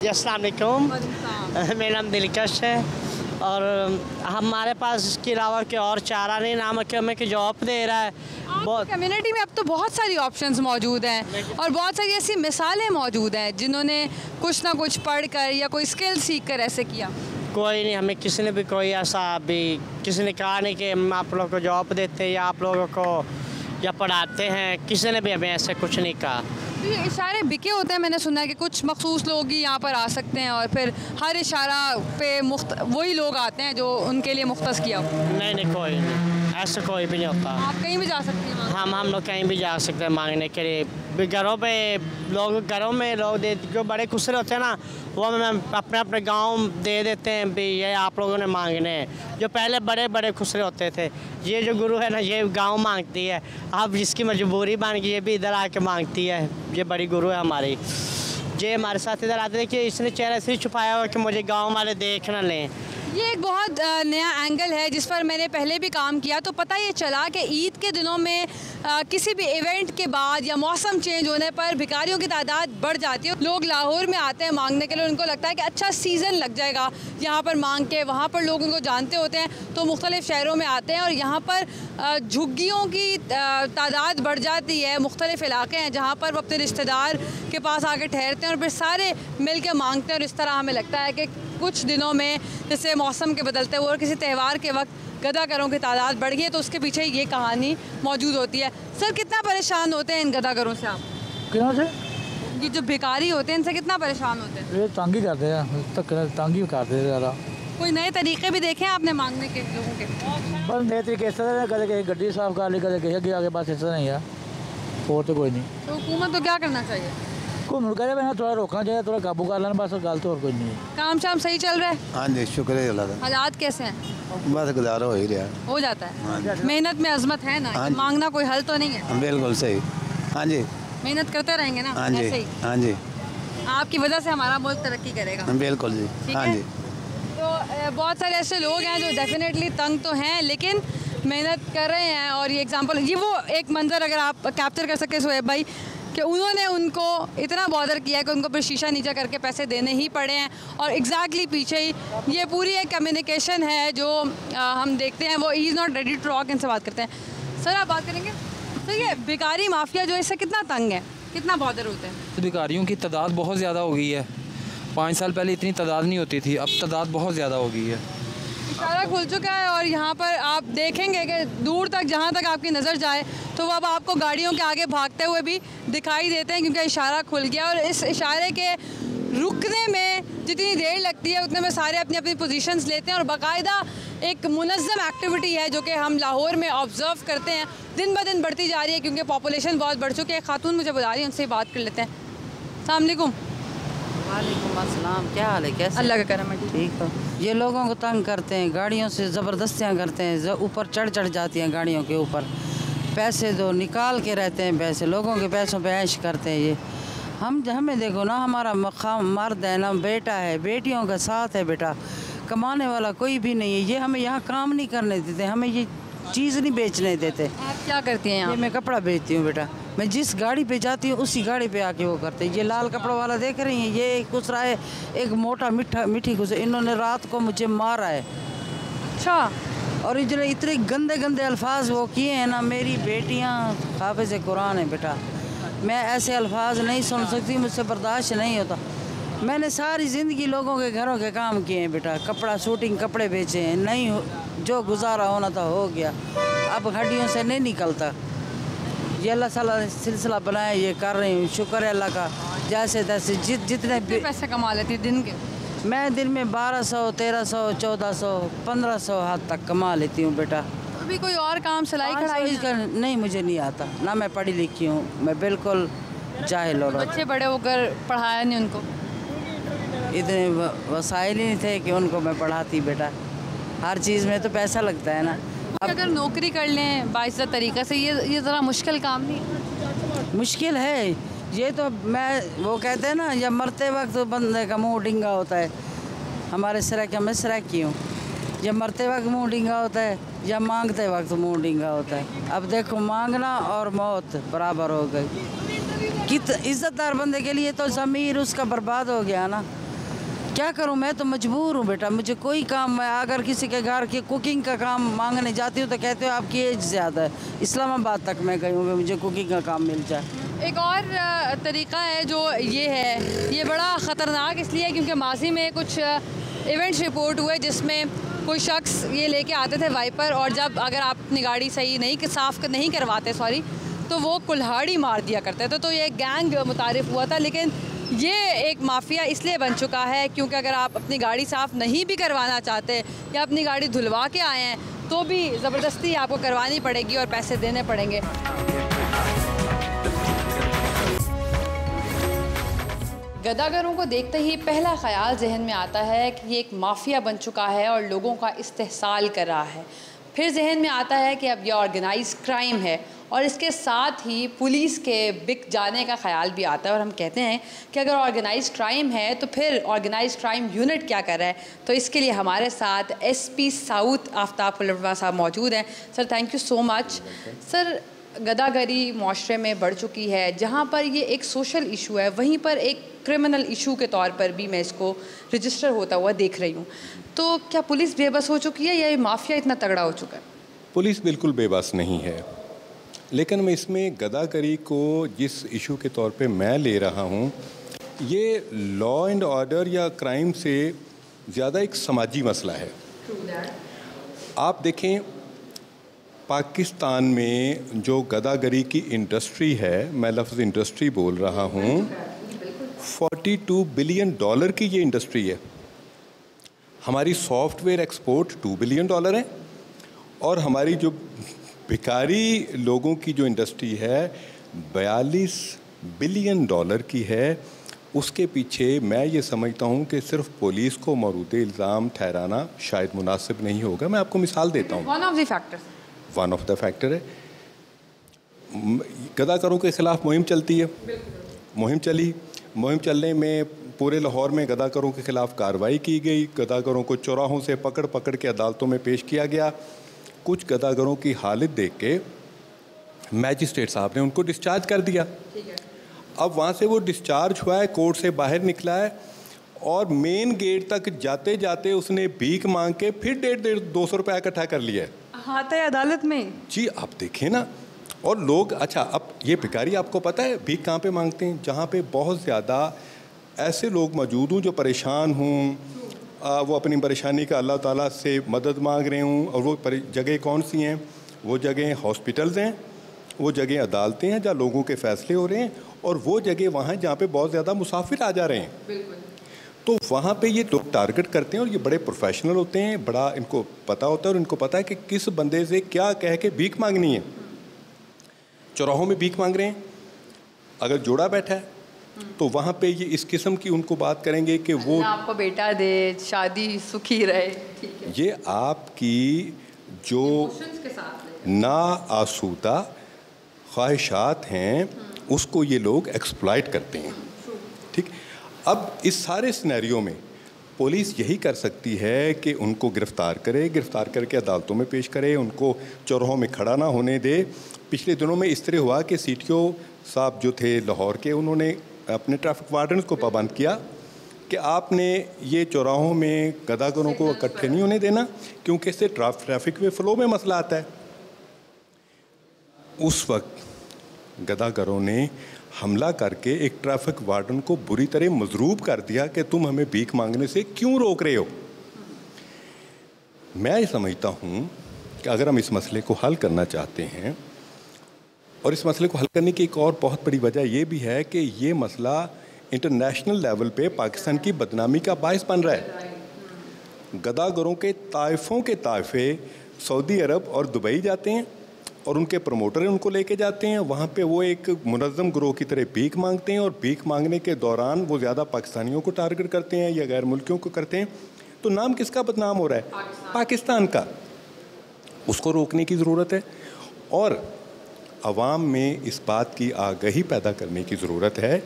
जी अस्सलाम वालेकुम। मेरा नाम दिलकश है और हमारे पास इसके अलावा कोई और चारा नहीं, नाम कि हमें कि जॉब दे रहा है। बहुत कम्युनिटी में अब तो बहुत सारी ऑप्शंस मौजूद हैं और बहुत सारी ऐसी मिसालें मौजूद हैं जिन्होंने कुछ ना कुछ पढ़ कर या कोई स्किल सीख कर ऐसे किया। कोई नहीं, हमें किसी ने भी कोई ऐसा भी किसी ने कहा नहीं कि हम आप लोगों को जॉब देते हैं या आप लोगों को या पढ़ाते हैं, किसी ने भी हमें ऐसे कुछ नहीं कहा। तो ये इशारे बिके होते हैं, मैंने सुना है कि कुछ मखसूस लोग ही यहाँ पर आ सकते हैं और फिर हर इशारा पे वही लोग आते हैं जो उनके लिए मुख्तस किया हो। नहीं नहीं, कोई नहीं, ऐसा कोई भी नहीं होता। आप कहीं भी जा सकते हैं। हम लोग कहीं भी जा सकते हैं मांगने के लिए। घरों में लोग दे जो बड़े खुसरे होते हैं ना, वो हमें अपने अपने गांव दे देते हैं भी ये आप लोगों ने मांगने हैं। जो पहले बड़े बड़े खुसरे होते थे, ये जो गुरु है ना, ये गांव मांगती है। अब जिसकी मजबूरी बन गई, ये भी इधर आके मांगती है। ये बड़ी गुरु है हमारी। ये हमारे साथ इधर आते थे कि इसने चेहरा इसलिए छुपाया हुआ कि मुझे गाँव वाले देख ना लें। ये एक बहुत नया एंगल है जिस पर मैंने पहले भी काम किया, तो पता ये चला कि ईद के दिनों में किसी भी इवेंट के बाद या मौसम चेंज होने पर भिखारियों की तादाद बढ़ जाती है। लोग लाहौर में आते हैं मांगने के लिए, उनको लगता है कि अच्छा सीज़न लग जाएगा यहाँ पर मांग के। वहाँ पर लोग उनको जानते होते हैं तो मुख्तलिफ़ शहरों में आते हैं और यहाँ पर झुग्गियों की तादाद बढ़ जाती है। मुख्तलिफ़ इलाके हैं जहाँ पर वो अपने रिश्तेदार के पास आके ठहरते हैं और फिर सारे मिल के मांगते हैं। और इस तरह हमें लगता है कि कुछ दिनों में जैसे मौसम के बदलते हुए और किसी त्यौहार के वक्त गदागरों की तादाद बढ़ गई है, तो उसके पीछे ये कहानी मौजूद होती है। सर, कितना परेशान होते हैं इन गदागरों से आप? कितना से? ये जो भिखारी होते हैं इनसे कितना परेशान होते हैं? ये तंग ही करते हैं, तंग ही करते हैं ज़्यादा। कोई नए तरीके भी देखे आपने मांगने के लोगों के? बस नए तरीके से कदे कहीं गड्डी साफ कर ली, कदे कहीं आगे बस ऐसा नहीं है, और तो कोई नहीं। तो हुकूमत को क्या करना चाहिए? घूमन करे मैं थोड़ा रोकना चाहिए, थोड़ा काबू कर लेना, बस गल तो और कोई नहीं है। काम शाम सही चल रहा है? हाँ जी, शुक्र है अल्लाह का। हालात कैसे हैं? बस गुजारा हो ही रहा हो जाता है। हाँ मेहनत में अजमत है ना, हाँ मांगना कोई हल तो नहीं है। बिल्कुल सही। हाँ जी, मेहनत करते रहेंगे ना, हाँ जी, ऐसे ही हाँ जी, आपकी वजह से हमारा मुल्क तरक्की करेगा। बिल्कुल जी। ठीक हाँ है? जी, तो बहुत सारे ऐसे लोग हैं जो डेफिनेटली तंग तो हैं लेकिन मेहनत कर रहे हैं। और ये एग्जांपल, ये वो एक मंजर अगर आप कैप्चर कर सके सोहेब भाई, कि उन्होंने उनको इतना बॉदर किया कि उनको फिर शीशा नीचा करके पैसे देने ही पड़े हैं। और एग्जैक्टली पीछे ही ये पूरी एक कम्युनिकेशन है जो हम देखते हैं। वो he is not ready to talk, इनसे बात करते हैं। सर, आप बात करेंगे? सर, ये भिखारी माफिया जो इससे कितना तंग है, कितना बॉदर होते हैं? भिखारियों की तादाद बहुत ज़्यादा हो गई है। 5 साल पहले इतनी तादाद नहीं होती थी, अब तादाद बहुत ज़्यादा हो गई है। इशारा खुल चुका है और यहाँ पर आप देखेंगे कि दूर तक जहाँ तक आपकी नज़र जाए तो वो अब आपको गाड़ियों के आगे भागते हुए भी दिखाई देते हैं क्योंकि इशारा खुल गया। और इस इशारे के रुकने में जितनी देर लगती है उतने में सारे अपनी अपनी पोजीशंस लेते हैं और बाकायदा एक मुनज़्ज़म एक्टिविटी है जो कि हम लाहौर में ऑब्ज़र्व करते हैं, दिन ब दिन बढ़ती जा रही है क्योंकि पॉपुलेशन बहुत बढ़ चुकी है। खातून मुझे बुला रही है, उनसे बात कर लेते हैं। अस्सलाम वालेकुम। वालेकुम अस्सलाम, क्या हाल है? कैसे? अल्लाह का करम है। ठीक हो? ये लोगों को तंग करते हैं, गाड़ियों से ज़बरदस्तियाँ करते हैं, ऊपर चढ़ जाती हैं गाड़ियों के ऊपर। पैसे दो, निकाल के रहते हैं पैसे, लोगों के पैसों पे ऐश करते हैं ये। हमें देखो ना, हमारा मकाम मर्द है ना, बेटा है, बेटियों का साथ है बेटा, कमाने वाला कोई भी नहीं है। ये हमें यहाँ काम नहीं करने देते, हमें ये चीज़ नहीं बेचने देते। आप क्या करती हैं यहाँ? ये मैं कपड़ा बेचती हूँ बेटा। मैं जिस गाड़ी पे जाती हूँ उसी गाड़ी पे आके वो करते हैं। ये लाल कपड़ों वाला देख रही हैं, ये एक गुजरा है, एक मोटा मीठी गुजरा, इन्होंने रात को मुझे मारा है। अच्छा। और इतने गंदे गंदे अल्फाज वो किए हैं ना, मेरी बेटियाँ हाफिज़ कुरान है बेटा, मैं ऐसे अल्फाज नहीं सुन सकती, मुझसे बर्दाश्त नहीं होता। मैंने सारी ज़िंदगी लोगों के घरों के काम किए हैं बेटा, कपड़ा शूटिंग कपड़े बेचे हैं, नहीं जो गुजारा होना था हो गया, अब हड्डियों से नहीं निकलता। ये अल्लाह ताला ने सिलसिला बनाया, ये कर रही हूँ, शुक्र है अल्लाह का। जैसे तैसे जितने पैसे कमा लेती दिन के? मैं दिन में 1200, 1300, 1400, 1500 हद तक कमा लेती हूँ बेटा। अभी कोई और काम सिलाई कढ़ाई नहीं, मुझे नहीं आता ना, मैं पढ़ी लिखी हूँ, मैं बिल्कुल जाहिल हो रहा हूँ। बच्चे बड़े होकर पढ़ाया नहीं उनको? इतने वसाइल ही नहीं थे कि उनको मैं पढ़ाती बेटा। हर चीज़ में तो पैसा लगता है ना। अब अगर नौकरी कर लें बाइज़्ज़त तरीक़े से, ये ज़रा मुश्किल काम नहीं है? मुश्किल है ये तो। मैं वो कहते हैं ना, जब मरते वक्त तो बंदे का मुंह डिंगा होता है। हमारे सराय का मैं सराकी हूँ, जब मरते वक्त मुंह डिंगा होता है या मांगते वक्त मुंह डिंगा होता है। अब देखो, मांगना और मौत बराबर हो गई। कित इज़्ज़तदार बंदे के लिए तो ज़मीर उसका बर्बाद हो गया ना। क्या करूं, मैं तो मजबूर हूं बेटा। मुझे कोई काम, मैं अगर किसी के घर के कुकिंग का काम मांगने जाती हूं तो कहते हो आपकी एज ज़्यादा है। इस्लामाबाद तक मैं गई हूँ कि मुझे कुकिंग का काम मिल जाए। एक और तरीका है जो ये है, ये बड़ा ख़तरनाक इसलिए है क्योंकि माजी में कुछ इवेंट्स रिपोर्ट हुए जिसमें कोई शख्स ये लेके आते थे वाइपर, और जब अगर आप अपनी गाड़ी सही नहीं करवाते तो वो कुल्हाड़ी मार दिया करते थे। तो ये गैंग मुतारिफ हुआ था, लेकिन ये एक माफिया इसलिए बन चुका है क्योंकि अगर आप अपनी गाड़ी साफ़ नहीं भी करवाना चाहते या अपनी गाड़ी धुलवा के आए हैं तो भी ज़बरदस्ती आपको करवानी पड़ेगी और पैसे देने पड़ेंगे। गदागरों को देखते ही पहला ख्याल जहन में आता है कि ये एक माफिया बन चुका है और लोगों का इस्तेहसाल कर रहा है। फिर जहन में आता है कि अब यह ऑर्गेनाइज क्राइम है, और इसके साथ ही पुलिस के बिक जाने का ख्याल भी आता है। और हम कहते हैं कि अगर ऑर्गेनाइज क्राइम है तो फिर ऑर्गेनाइज क्राइम यूनिट क्या कर रहा है। तो इसके लिए हमारे साथ SP साउथ आफ्ताब पुलवा साहब मौजूद हैं। Sir thank you so much. Sir, गदागरी माशरे में बढ़ चुकी है, जहाँ पर ये एक सोशल इशू है वहीं पर एक क्रिमिनल इशू के तौर पर भी मैं इसको रजिस्टर होता हुआ देख रही हूँ। तो क्या पुलिस बेबस हो चुकी है या ये माफिया इतना तगड़ा हो चुका है? पुलिस बिल्कुल बेबस नहीं है, लेकिन मैं इसमें गदागरी को जिस इशू के तौर पे मैं ले रहा हूँ, ये लॉ एंड ऑर्डर या क्राइम से ज़्यादा एक समाजी मसला है। आप देखें, पाकिस्तान में जो गदागरी की इंडस्ट्री है, मैं लफ्ज़ इंडस्ट्री बोल रहा हूँ, $42 बिलियन की ये इंडस्ट्री है। हमारी सॉफ्टवेयर एक्सपोर्ट $2 बिलियन है, और हमारी जो भिखारी लोगों की जो इंडस्ट्री है $42 बिलियन की है। उसके पीछे मैं ये समझता हूँ कि सिर्फ पुलिस को मौरूदे इल्ज़ाम ठहराना शायद मुनासिब नहीं होगा। मैं आपको मिसाल देता हूँ। वन ऑफ द फैक्टर है। गदाकारों के ख़िलाफ़ मुहिम चलती है, मुहिम चलने में पूरे लाहौर में गदाकारों के ख़िलाफ़ कार्रवाई की गई। गदाकारों को चौराहों से पकड़ के अदालतों में पेश किया गया। कुछ गदागरों की हालत देख के मैजिस्ट्रेट साहब ने उनको डिस्चार्ज कर दिया। अब वहाँ से वो डिस्चार्ज हुआ है, कोर्ट से बाहर निकला है, और मेन गेट तक जाते जाते उसने भीख मांग के फिर 150-200 रुपया इकट्ठा कर लिया है। हाँ, तो अदालत में जी आप देखें ना। और लोग, अच्छा अब ये भिखारी आपको पता है भीख कहाँ पे मांगते हैं? जहाँ पे बहुत ज़्यादा ऐसे लोग मौजूद हों जो परेशान हों, वो अपनी परेशानी का अल्लाह ताला से मदद मांग रहे हों। और वो जगह कौन सी हैं? वो जगह हॉस्पिटल्स हैं, वो जगह अदालतें हैं जहाँ लोगों के फ़ैसले हो रहे हैं, और वो जगह वहाँ हैं जहाँ पे बहुत ज़्यादा मुसाफिर आ जा रहे हैं। तो वहाँ पे ये लोग टारगेट करते हैं, और ये बड़े प्रोफेशनल होते हैं, बड़ा इनको पता होता है, और इनको पता है कि किस बंदे से क्या कह के भीख मांगनी है। चौराहों में भीख मांग रहे हैं, अगर जोड़ा बैठा है तो वहाँ पे ये इस किस्म की उनको बात करेंगे कि वो आपको बेटा दे, शादी सुखी रहे। ठीक है। ये आपकी जो ना आसूदा ख्वाहिशात हैं उसको ये लोग एक्सप्लॉइट करते हैं। ठीक। अब इस सारे सिनेरियो में पुलिस यही कर सकती है कि उनको गिरफ़्तार करके अदालतों में पेश करे, उनको चौराहों में खड़ा ना होने दे। पिछले दिनों में इस तरह हुआ कि CTO साहब जो थे लाहौर के, उन्होंने अपने ट्रैफिक वार्डन को पाबंद किया कि आपने ये चौराहों में गदागरों को इकट्ठे नहीं होने देना, क्योंकि इससे ट्रैफिक में फ़्लो में मसला आता है। उस वक्त गदागरों ने हमला करके एक ट्रैफिक वार्डन को बुरी तरह मजरूब कर दिया कि तुम हमें भीख मांगने से क्यों रोक रहे हो। मैं ये समझता हूँ कि अगर हम इस मसले को हल करना चाहते हैं, और इस मसले को हल करने की एक और बहुत बड़ी वजह यह भी है कि ये मसला इंटरनेशनल लेवल पे पाकिस्तान की बदनामी का बायस बन रहा है। गदागरों के ताइफ़ों के ताइफ़े सऊदी अरब और दुबई जाते हैं, और उनके प्रमोटर उनको लेके जाते हैं। वहाँ पे वो एक मुनज़्ज़म गिरोह की तरह भीख मांगते हैं, और भीख मांगने के दौरान वो ज़्यादा पाकिस्तानियों को टारगेट करते हैं या गैर मुल्कियों को करते हैं। तो नाम किसका बदनाम हो रहा है? पाकिस्तान का। उसको रोकने की ज़रूरत है, और अवाम में इस बात की आगाही पैदा करने की ज़रूरत है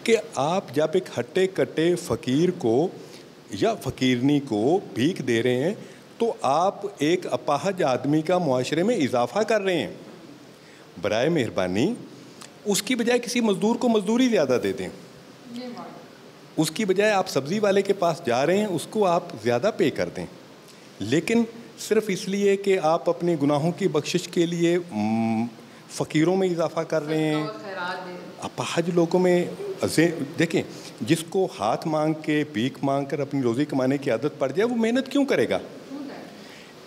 कि आप जब एक हट्टे कट्टे फ़कीर को या फ़कीरनी को भीख दे रहे हैं तो आप एक अपाहज आदमी का मुआशरे में इजाफ़ा कर रहे हैं। बराए मेहरबानी उसकी बजाय किसी मज़दूर को मज़दूरी ज़्यादा दे दें, उसकी बजाय आप सब्ज़ी वाले के पास जा रहे हैं, उसको आप ज़्यादा पे कर दें, लेकिन सिर्फ इसलिए कि आप अपने गुनाहों की बख्शिश के लिए फ़कीरों में इजाफा कर रहे हैं। अपाहज लोगों में देखें, जिसको हाथ मांग के भीख मांग कर अपनी रोज़ी कमाने की आदत पड़ जाए वो मेहनत क्यों करेगा।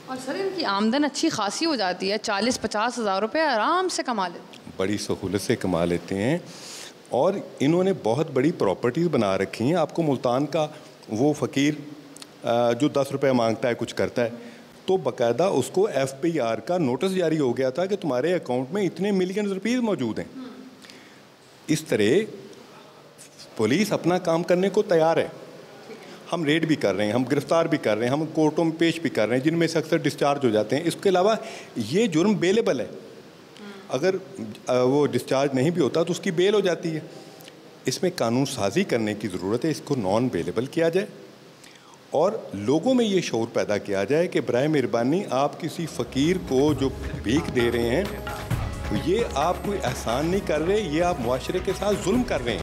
और सर इनकी आमदन अच्छी खासी हो जाती है, 40-50 हज़ार रुपये आराम से कमा लेते हैं, बड़ी सहूलत से कमा लेते हैं। और इन्होंने बहुत बड़ी प्रॉपर्टीज़ बना रखी हैं। आपको मुल्तान का वो फ़कीर जो 10 रुपये मांगता है, कुछ करता है, तो बाकायदा उसको FPR का नोटिस जारी हो गया था कि तुम्हारे अकाउंट में इतने मिलियन रुपीस मौजूद हैं। इस तरह पुलिस अपना काम करने को तैयार है। हम रेड भी कर रहे हैं, हम गिरफ्तार भी कर रहे हैं, हम कोर्टों में पेश भी कर रहे हैं, जिनमें से अक्सर डिस्चार्ज हो जाते हैं। इसके अलावा ये जुर्म बेलेबल है, अगर वो डिस्चार्ज नहीं भी होता तो उसकी बेल हो जाती है। इसमें कानून साजी करने की ज़रूरत है, इसको नॉन बेलेबल किया जाए और लोगों में ये शऊर पैदा किया जाए कि बराए मेहरबानी आप किसी फ़कीर को जो भीख दे रहे हैं तो ये आप कोई एहसान नहीं कर रहे, ये आप मुआशरे के साथ जुल्म कर रहे हैं।